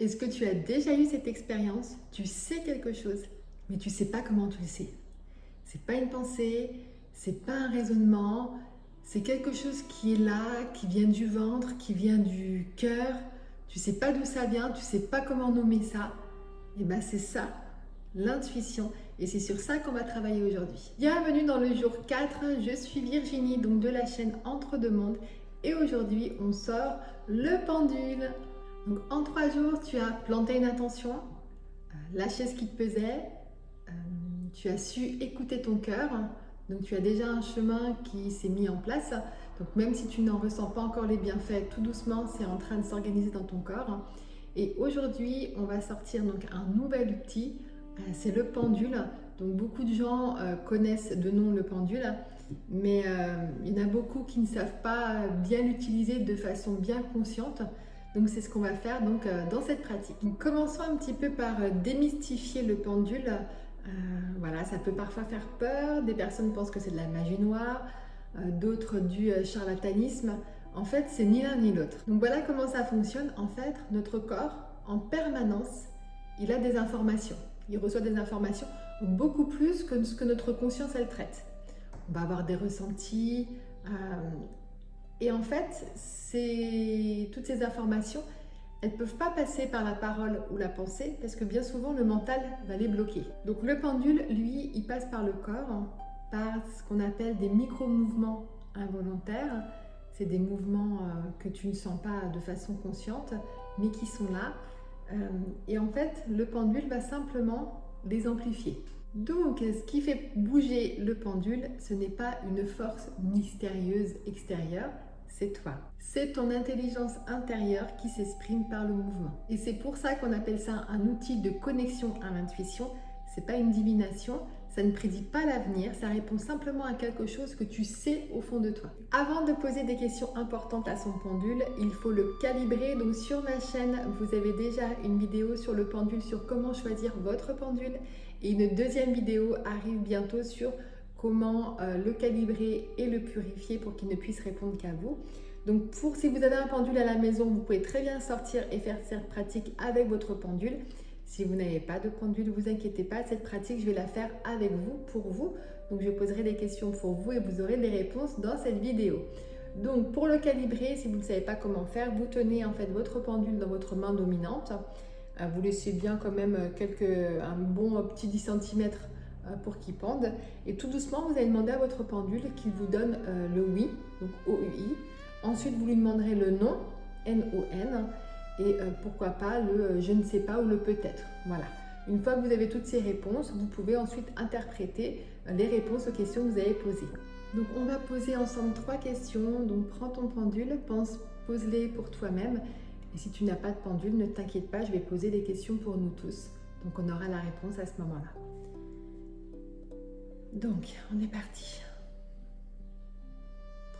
Est-ce que tu as déjà eu cette expérience? Tu sais quelque chose, mais tu ne sais pas comment tu le sais. C'est pas une pensée, c'est pas un raisonnement, c'est quelque chose qui est là, qui vient du ventre, qui vient du cœur. Tu sais pas d'où ça vient, tu sais pas comment nommer ça. Et ben c'est ça, l'intuition. Et c'est sur ça qu'on va travailler aujourd'hui. Bienvenue dans le jour 4, je suis Virginie, donc de la chaîne Entre deux mondes. Et aujourd'hui, on sort le pendule. Donc en 3 jours, tu as planté une intention, lâché ce qui te pesait, tu as su écouter ton cœur, donc tu as déjà un chemin qui s'est mis en place. Donc même si tu n'en ressens pas encore les bienfaits, tout doucement, c'est en train de s'organiser dans ton corps. Et aujourd'hui, on va sortir donc un nouvel outil, c'est le pendule. Donc beaucoup de gens connaissent de nom le pendule, mais il y en a beaucoup qui ne savent pas bien l'utiliser de façon bien consciente. Donc c'est ce qu'on va faire donc, dans cette pratique. Donc, commençons un petit peu par démystifier le pendule. Voilà, ça peut parfois faire peur, des personnes pensent que c'est de la magie noire, d'autres du charlatanisme. En fait, c'est ni l'un ni l'autre. Donc voilà comment ça fonctionne. En fait, notre corps, en permanence, il a des informations. Il reçoit des informations beaucoup plus que ce que notre conscience, elle traite. On va avoir des ressentis. Et en fait, toutes ces informations, elles ne peuvent pas passer par la parole ou la pensée parce que bien souvent le mental va les bloquer. Donc le pendule, lui, il passe par le corps, par ce qu'on appelle des micro-mouvements involontaires. C'est des mouvements que tu ne sens pas de façon consciente, mais qui sont là. Et en fait, le pendule va simplement les amplifier. Donc, ce qui fait bouger le pendule, ce n'est pas une force mystérieuse extérieure, c'est toi. C'est ton intelligence intérieure qui s'exprime par le mouvement. Et c'est pour ça qu'on appelle ça un outil de connexion à l'intuition. C'est pas une divination, ça ne prédit pas l'avenir, ça répond simplement à quelque chose que tu sais au fond de toi. Avant de poser des questions importantes à son pendule, il faut le calibrer. Donc sur ma chaîne, vous avez déjà une vidéo sur le pendule, sur comment choisir votre pendule. Et une deuxième vidéo arrive bientôt sur comment le calibrer et le purifier pour qu'il ne puisse répondre qu'à vous. Donc si vous avez un pendule à la maison, vous pouvez très bien sortir et faire cette pratique avec votre pendule. Si vous n'avez pas de pendule, ne vous inquiétez pas, cette pratique, je vais la faire avec vous, pour vous. Donc je poserai des questions pour vous et vous aurez des réponses dans cette vidéo. Donc pour le calibrer, si vous ne savez pas comment faire, vous tenez en fait votre pendule dans votre main dominante. Vous laissez bien quand même un bon petit 10 cm pour qu'il pende. Et tout doucement, vous allez demander à votre pendule qu'il vous donne le oui, donc OUI. Ensuite, vous lui demanderez le non, NON. Et pourquoi pas le je ne sais pas ou le peut-être. Voilà. Une fois que vous avez toutes ces réponses, vous pouvez ensuite interpréter les réponses aux questions que vous avez posées. Donc on va poser ensemble 3 questions. Donc prends ton pendule, pose-les pour toi-même. Et si tu n'as pas de pendule, ne t'inquiète pas, je vais poser des questions pour nous tous. Donc on aura la réponse à ce moment-là. Donc on est parti.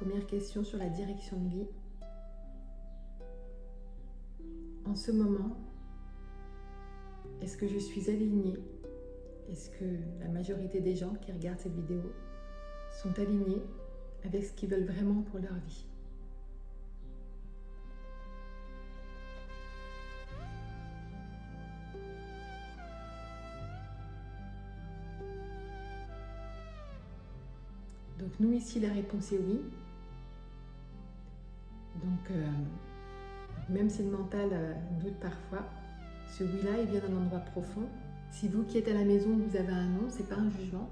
Première question sur la direction de vie. En ce moment, est-ce que je suis alignée? Est-ce que la majorité des gens qui regardent cette vidéo sont alignés avec ce qu'ils veulent vraiment pour leur vie? Donc nous ici, la réponse est oui. Donc même si le mental doute parfois, ce oui-là, il vient d'un endroit profond. Si vous qui êtes à la maison, vous avez un non, c'est pas un jugement,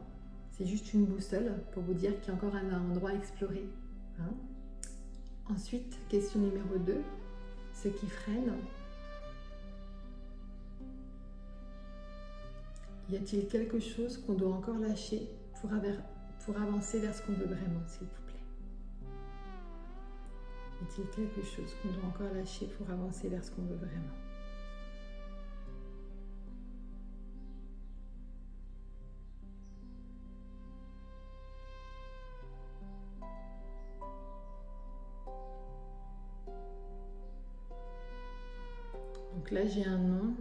c'est juste une boussole pour vous dire qu'il y a encore un endroit à explorer. Hein? Ensuite, question numéro 2, ce qui freine. Y a-t-il quelque chose qu'on doit encore lâcher pour avancer vers ce qu'on veut vraiment, s'il vous plaît? Y a-t-il quelque chose qu'on doit encore lâcher pour avancer vers ce qu'on veut vraiment? Donc là, j'ai un non.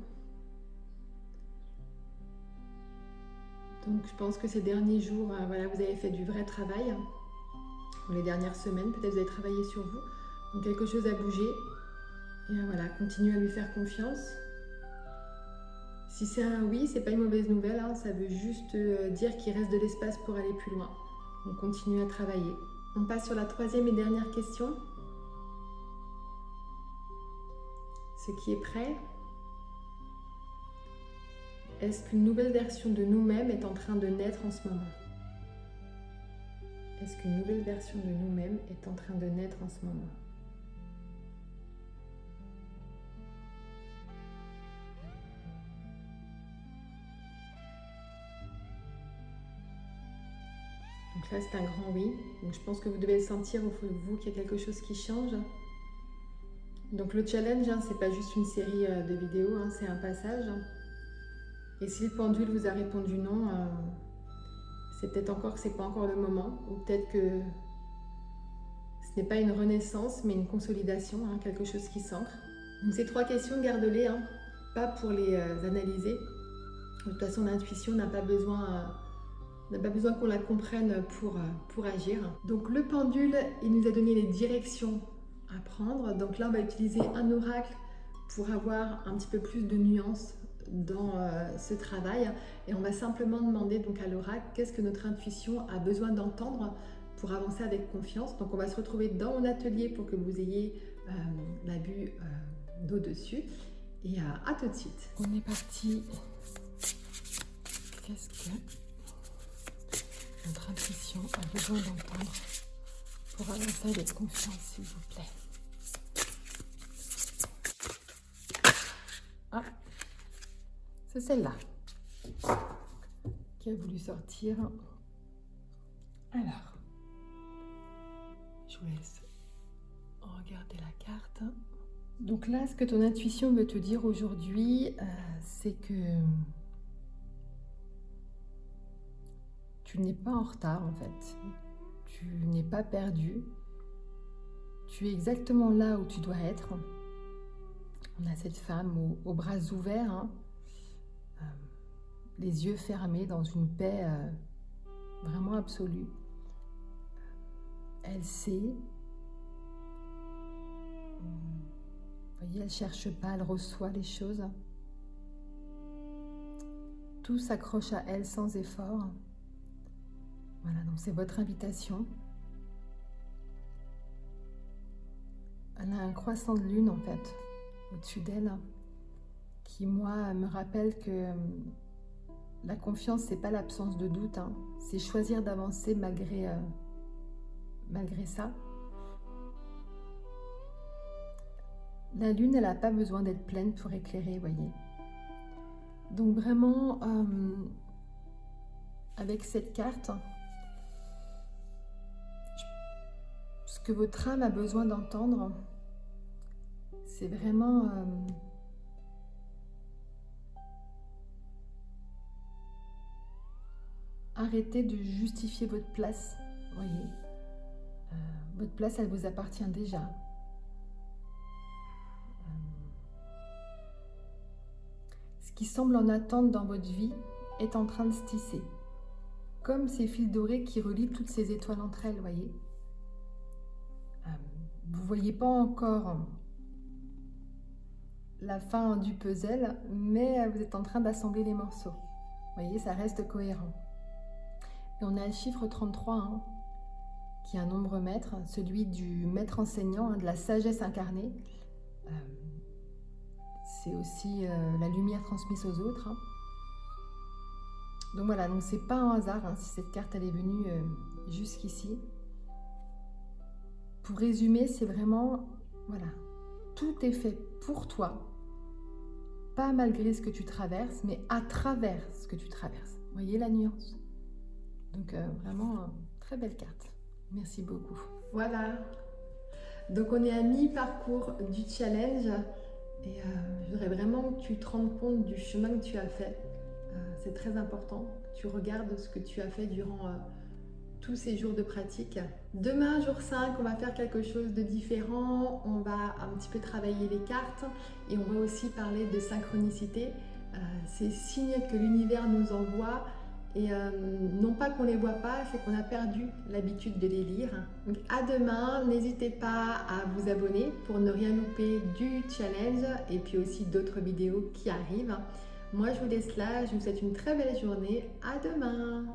Donc je pense que ces derniers jours, voilà, vous avez fait du vrai travail. Les dernières semaines, peut-être vous avez travaillé sur vous. Donc quelque chose a bougé. Et voilà, continuez à lui faire confiance. Si c'est un oui, c'est pas une mauvaise nouvelle, hein, ça veut juste dire qu'il reste de l'espace pour aller plus loin. On continue à travailler. On passe sur la troisième et dernière question. Ce qui est prêt. Est-ce qu'une nouvelle version de nous-mêmes est en train de naître en ce moment? Est-ce qu'une nouvelle version de nous-mêmes est en train de naître en ce moment? Donc là, c'est un grand oui. Donc je pense que vous devez sentir au fond de vous qu'il y a quelque chose qui change. Donc le challenge, hein, c'est pas juste une série de vidéos, hein, c'est un passage. Et si le pendule vous a répondu non, c'est peut-être encore que c'est pas encore le moment, ou peut-être que ce n'est pas une renaissance, mais une consolidation, hein, quelque chose qui s'ancre. Donc ces 3 questions, garde-les, hein, pas pour les analyser. De toute façon, l'intuition n'a pas besoin qu'on la comprenne pour agir. Donc le pendule, il nous a donné les directions à prendre. Donc là, on va utiliser un oracle pour avoir un petit peu plus de nuances dans ce travail. Et on va simplement demander donc à l'oracle qu'est-ce que notre intuition a besoin d'entendre pour avancer avec confiance. Donc on va se retrouver dans mon atelier pour que vous ayez la vue d'eau dessus. Et à tout de suite. On est parti. Qu'est-ce que notre intuition a besoin d'entendre pour avancer avec confiance, s'il vous plaît? Ah, c'est celle-là qui a voulu sortir. Alors, je vous laisse regarder la carte. Donc là, ce que ton intuition veut te dire aujourd'hui, c'est que tu n'es pas en retard en fait. Tu n'es pas perdu. Tu es exactement là où tu dois être. On a cette femme aux bras ouverts, hein, les yeux fermés dans une paix vraiment absolue. Elle sait. Vous voyez, elle ne cherche pas, elle reçoit les choses. Tout s'accroche à elle sans effort. Voilà, donc c'est votre invitation. Elle a un croissant de lune en fait au-dessus d'elle qui, moi, me rappelle que la confiance, c'est pas l'absence de doute, hein, c'est choisir d'avancer malgré ça. La lune, elle n'a pas besoin d'être pleine pour éclairer, voyez. Donc vraiment, avec cette carte, ce que votre âme a besoin d'entendre, c'est vraiment arrêtez de justifier votre place, voyez. Votre place, elle vous appartient déjà. Ce qui semble en attente dans votre vie est en train de se tisser. Comme ces fils dorés qui relient toutes ces étoiles entre elles, voyez. Vous ne voyez pas encore la fin du puzzle, mais vous êtes en train d'assembler les morceaux. Vous voyez, ça reste cohérent. Et on a le chiffre 33, hein, qui est un nombre maître, celui du maître enseignant, hein, de la sagesse incarnée. C'est aussi la lumière transmise aux autres. Hein. Donc voilà, donc c'est pas un hasard hein, si cette carte elle est venue jusqu'ici. Pour résumer, c'est vraiment, voilà, tout est fait pour toi, pas malgré ce que tu traverses, mais à travers ce que tu traverses. Vous voyez la nuance? Donc vraiment, très belle carte. Merci beaucoup. Voilà, donc on est à mi-parcours du challenge et je voudrais vraiment que tu te rendes compte du chemin que tu as fait. C'est très important que tu regardes ce que tu as fait durant tous ces jours de pratique. Demain, jour 5, on va faire quelque chose de différent. On va un petit peu travailler les cartes et on va aussi parler de synchronicité. Ces signes que l'univers nous envoie et non pas qu'on ne les voit pas, c'est qu'on a perdu l'habitude de les lire. Donc à demain, n'hésitez pas à vous abonner pour ne rien louper du challenge et puis aussi d'autres vidéos qui arrivent. Moi, je vous laisse là. Je vous souhaite une très belle journée. À demain!